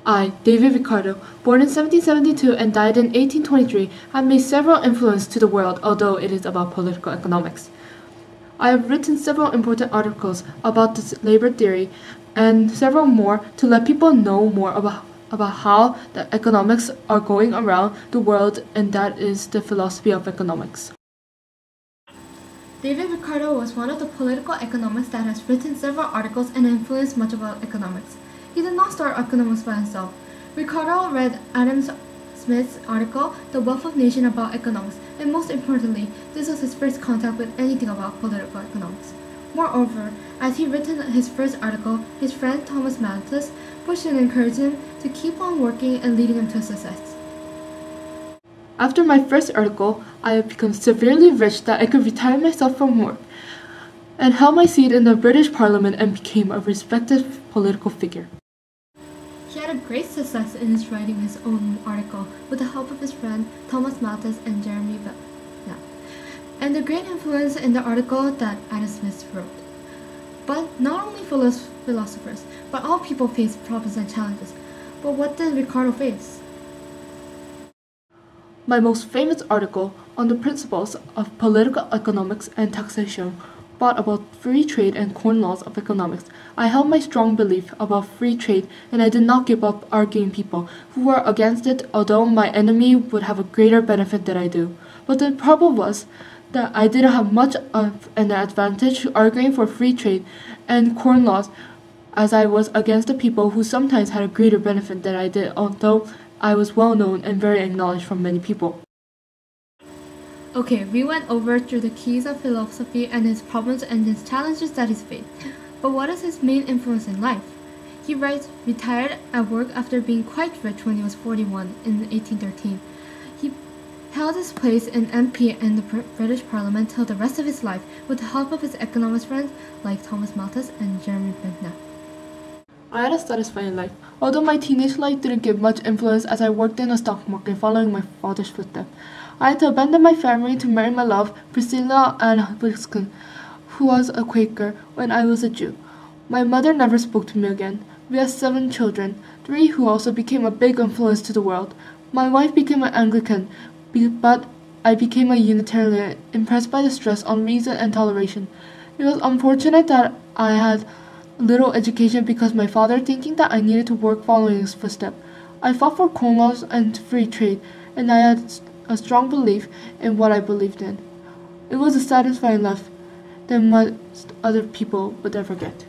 I, David Ricardo, born in 1772 and died in 1823, have made several influences to the world, although it is about political economics. I have written several important articles about this labor theory and several more to let people know more about how the economics are going around the world, and that is the philosophy of economics. David Ricardo was one of the political economists that has written several articles and influenced much about economics. He did not start economics by himself. Ricardo read Adam Smith's article, The Wealth of Nations, about economics, and most importantly, this was his first contact with anything about political economics. Moreover, as he written his first article, his friend Thomas Malthus pushed and encouraged him to keep on working and leading him to success. After my first article, I had become severely rich that I could retire myself from work and held my seat in the British Parliament and became a respected political figure. He had a great success in his writing his own article with the help of his friend Thomas Malthus and Jeremy Bell, and the great influence in the article that Adam Smith wrote. But not only philosophers, but all people face problems and challenges. But what did Ricardo face? My most famous article on the principles of political economics and taxation brought about free trade and corn laws of economics. I held my strong belief about free trade, and I did not give up arguing people who were against it, although my enemy would have a greater benefit than I do. But the problem was that I didn't have much of an advantage arguing for free trade and corn laws, as I was against the people who sometimes had a greater benefit than I did, although I was well known and very acknowledged from many people. Okay, we went over through the keys of philosophy and his problems and his challenges that he's faced. But what is his main influence in life? He writes, retired at work after being quite rich when he was 41 in 1813. He held his place in MP in the British Parliament till the rest of his life with the help of his economist friends like Thomas Malthus and Jeremy Bentham. I had a satisfying life, although my teenage life didn't give much influence as I worked in the stock market following my father's footsteps. I had to abandon my family to marry my love, Priscilla Ann Wilson, who was a Quaker when I was a Jew. My mother never spoke to me again. We had 7 children, 3 who also became a big influence to the world. My wife became an Anglican, but I became a Unitarian, impressed by the stress on reason and toleration. It was unfortunate that I had little education because my father thinking that I needed to work following his footsteps. I fought for corn laws and free trade, and I had a strong belief in what I believed in. It was a satisfying life that most other people would ever get.